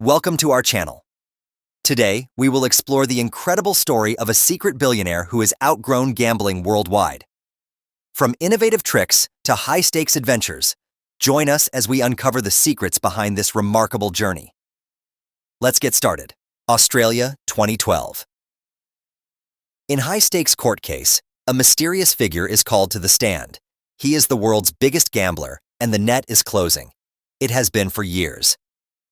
Welcome to our channel. Today, we will explore the incredible story of a secret billionaire who has outgrown gambling worldwide. From innovative tricks to high-stakes adventures, join us as we uncover the secrets behind this remarkable journey. Let's get started. Australia, 2012. In high-stakes court case, a mysterious figure is called to the stand. He is the world's biggest gambler, and the net is closing. It has been for years.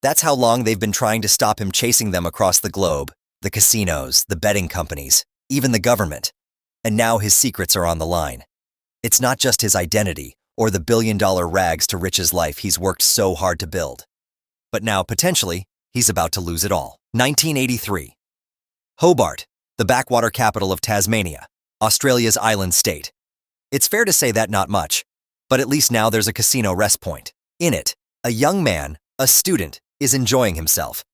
That's how long they've been trying to stop him chasing them across the globe, the casinos, the betting companies, even the government. And now his secrets are on the line. It's not just his identity or the billion-dollar rags to riches life he's worked so hard to build. But now, potentially, he's about to lose it all. 1983. Hobart, the backwater capital of Tasmania, Australia's island state. It's fair to say that not much, but at least now there's a casino rest point. In it, a young man, a student, is enjoying himself.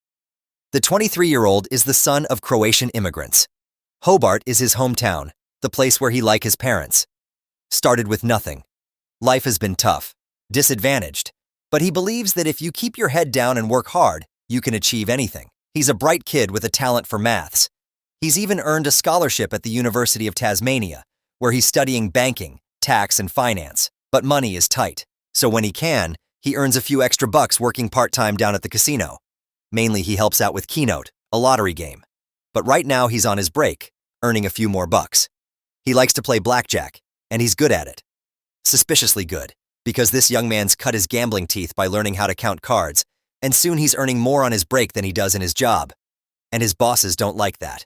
The 23-year-old is the son of Croatian immigrants. Hobart is his hometown, the place where he like his parents. Started with nothing. Life has been tough, disadvantaged, but he believes that if you keep your head down and work hard, you can achieve anything. He's a bright kid with a talent for maths. He's even earned a scholarship at the University of Tasmania, where he's studying banking, tax, and finance. But money is tight, so when he can, he earns a few extra bucks working part-time down at the casino. Mainly he helps out with Keynote, a lottery game. But right now he's on his break, earning a few more bucks. He likes to play blackjack, and he's good at it. Suspiciously good, because this young man's cut his gambling teeth by learning how to count cards, and soon he's earning more on his break than he does in his job. And his bosses don't like that.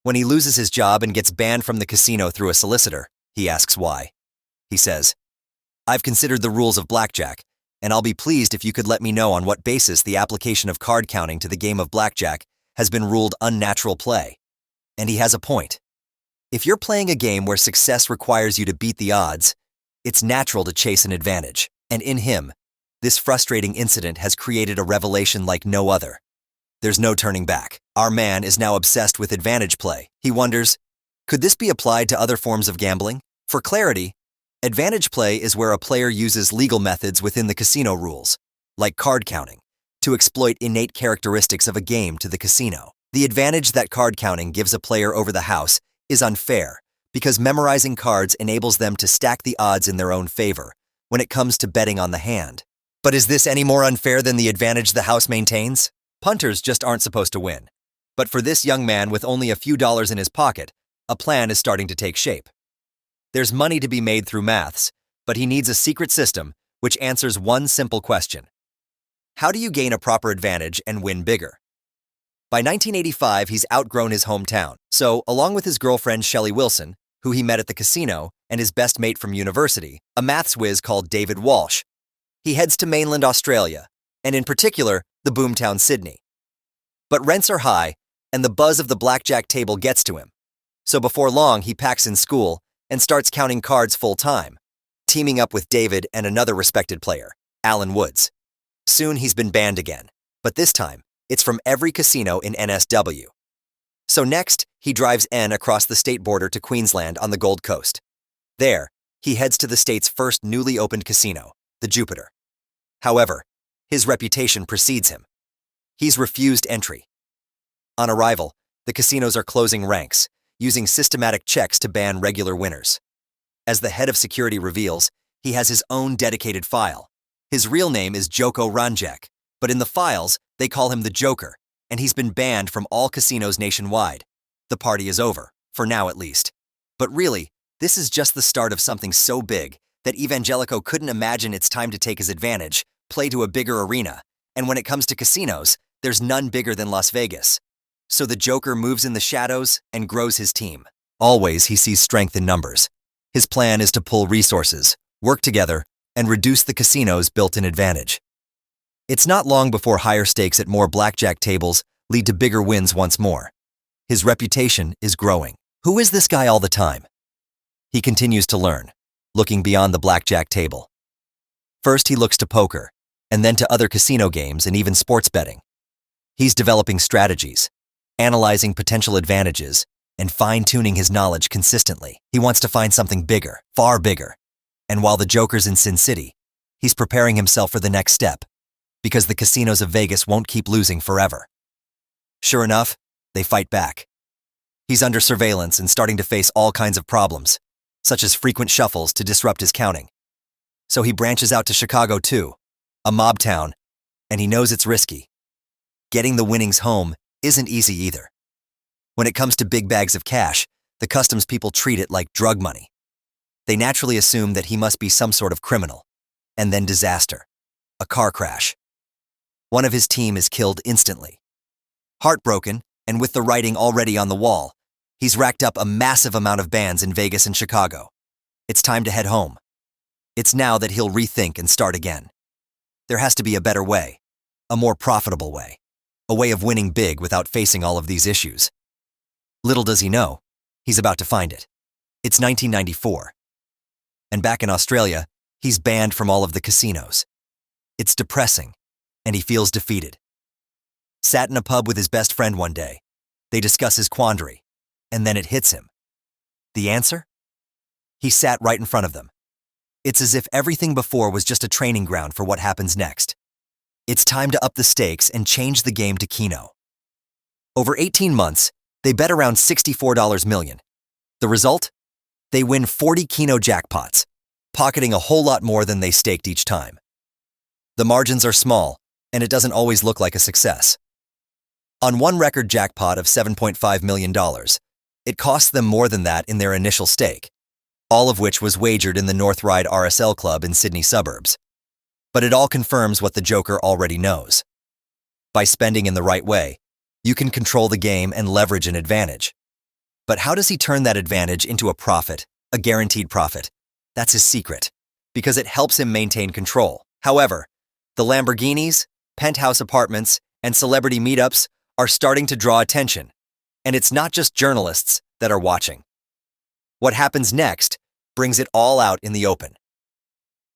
When he loses his job and gets banned from the casino through a solicitor, he asks why. He says, "I've considered the rules of blackjack, and I'll be pleased if you could let me know on what basis the application of card counting to the game of blackjack has been ruled unnatural play." And he has a point. If you're playing a game where success requires you to beat the odds, it's natural to chase an advantage. And in him, this frustrating incident has created a revelation like no other. There's no turning back. Our man is now obsessed with advantage play. He wonders, could this be applied to other forms of gambling? For clarity, advantage play is where a player uses legal methods within the casino rules, like card counting, to exploit innate characteristics of a game to the casino. The advantage that card counting gives a player over the house is unfair because memorizing cards enables them to stack the odds in their own favor when it comes to betting on the hand. But is this any more unfair than the advantage the house maintains? Punters just aren't supposed to win. But for this young man with only a few dollars in his pocket, a plan is starting to take shape. There's money to be made through maths, but he needs a secret system which answers one simple question. How do you gain a proper advantage and win bigger? By 1985, he's outgrown his hometown, so along with his girlfriend Shelley Wilson, who he met at the casino, and his best mate from university, a maths whiz called David Walsh, he heads to mainland Australia, and in particular, the boomtown Sydney. But rents are high, and the buzz of the blackjack table gets to him. So before long, he packs in school and starts counting cards full-time, teaming up with David and another respected player, Alan Woods. Soon he's been banned again, but this time, it's from every casino in NSW. So next, he drives N across the state border to Queensland on the Gold Coast. There, he heads to the state's first newly opened casino, the Jupiter. However, his reputation precedes him. He's refused entry. On arrival, the casinos are closing ranks, using systematic checks to ban regular winners. As the head of security reveals, he has his own dedicated file. His real name is Joko Ranjak, but in the files, they call him the Joker, and he's been banned from all casinos nationwide. The party is over, for now at least. But really, this is just the start of something so big that Evangelico couldn't imagine it's time to take his advantage, play to a bigger arena, and when it comes to casinos, there's none bigger than Las Vegas. So the Joker moves in the shadows and grows his team. Always he sees strength in numbers. His plan is to pull resources, work together, and reduce the casino's built-in advantage. It's not long before higher stakes at more blackjack tables lead to bigger wins once more. His reputation is growing. Who is this guy all the time? He continues to learn, looking beyond the blackjack table. First he looks to poker, and then to other casino games and even sports betting. He's developing strategies, analyzing potential advantages, and fine-tuning his knowledge consistently. He wants to find something bigger, far bigger. And while the Joker's in Sin City, he's preparing himself for the next step, because the casinos of Vegas won't keep losing forever. Sure enough, they fight back. He's under surveillance and starting to face all kinds of problems, such as frequent shuffles to disrupt his counting. So he branches out to Chicago too, a mob town, and he knows it's risky. Getting the winnings home isn't easy either. When it comes to big bags of cash, the customs people treat it like drug money. They naturally assume that he must be some sort of criminal, and then disaster, a car crash. One of his team is killed instantly. Heartbroken, and with the writing already on the wall, he's racked up a massive amount of bands in Vegas and Chicago. It's time to head home. It's now that he'll rethink and start again. There has to be a better way, a more profitable way, a way of winning big without facing all of these issues. Little does he know, he's about to find it. It's 1994. And back in Australia, he's banned from all of the casinos. It's depressing, and he feels defeated. Sat in a pub with his best friend one day. They discuss his quandary, and then it hits him. The answer? He sat right in front of them. It's as if everything before was just a training ground for what happens next. It's time to up the stakes and change the game to Keno. Over 18 months, they bet around $64 million. The result? They win 40 Keno jackpots, pocketing a whole lot more than they staked each time. The margins are small, and it doesn't always look like a success. On one record jackpot of $7.5 million, it cost them more than that in their initial stake, all of which was wagered in the North Ryde RSL Club in Sydney suburbs. But it all confirms what the Joker already knows. By spending in the right way, you can control the game and leverage an advantage. But how does he turn that advantage into a profit, a guaranteed profit? That's his secret, because it helps him maintain control. However, the Lamborghinis, penthouse apartments, and celebrity meetups are starting to draw attention, and it's not just journalists that are watching. What happens next brings it all out in the open.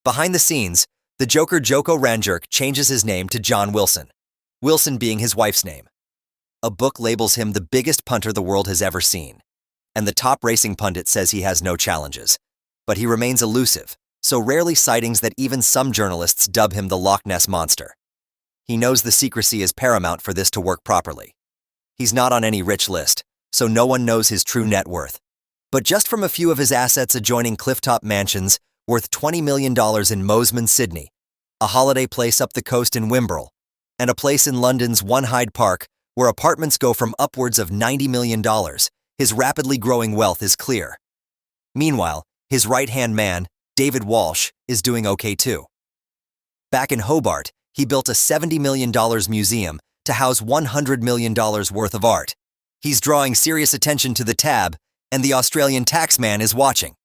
Behind the scenes, the Joker Joko Ranjerk changes his name to John Wilson, Wilson being his wife's name. A book labels him the biggest punter the world has ever seen, and the top racing pundit says he has no challenges. But he remains elusive, so rarely sightings that even some journalists dub him the Loch Ness Monster. He knows the secrecy is paramount for this to work properly. He's not on any rich list, so no one knows his true net worth. But just from a few of his assets adjoining clifftop mansions worth $20 million in Mosman, Sydney, a holiday place up the coast in Wimborne, and a place in London's One Hyde Park where apartments go from upwards of $90 million, his rapidly growing wealth is clear. Meanwhile, his right-hand man, David Walsh, is doing okay too. Back in Hobart, he built a $70 million museum to house $100 million worth of art. He's drawing serious attention to the tab, and the Australian taxman is watching.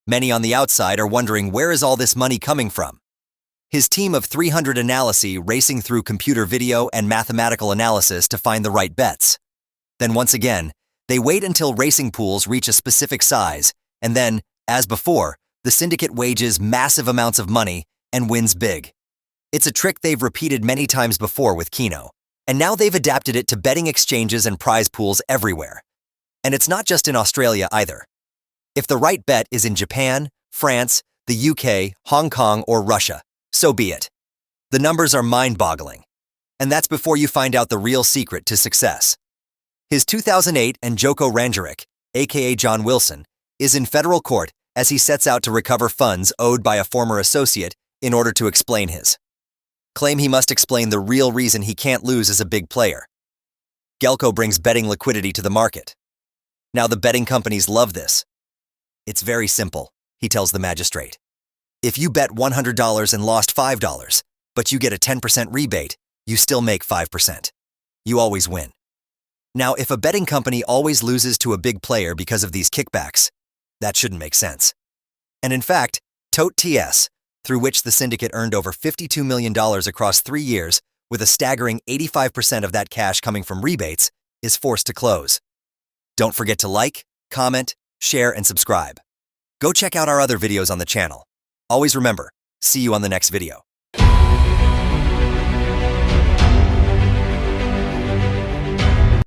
Many on the outside are wondering where is all this money coming from. His team of 300 analysts racing through computer video and mathematical analysis to find the right bets. Then once again, they wait until racing pools reach a specific size, and then, as before, the syndicate wages massive amounts of money and wins big. It's a trick they've repeated many times before with Keno, and now they've adapted it to betting exchanges and prize pools everywhere. And it's not just in Australia either. If the right bet is in Japan, France, the UK, Hong Kong, or Russia, so be it. The numbers are mind-boggling. And that's before you find out the real secret to success. His 2008 and Joko Ranjerk, aka John Wilson, is in federal court as he sets out to recover funds owed by a former associate in order to explain his claim. He must explain the real reason he can't lose as a big player. Gelco brings betting liquidity to the market. Now the betting companies love this. It's very simple, he tells the magistrate. If you bet $100 and lost $5, but you get a 10% rebate, you still make 5%. You always win. Now, if a betting company always loses to a big player because of these kickbacks, that shouldn't make sense. And in fact, TOTS, through which the syndicate earned over $52 million across 3 years, with a staggering 85% of that cash coming from rebates, is forced to close. Don't forget to like, comment, share, and subscribe. Go check out our other videos on the channel. Always remember, see you on the next video.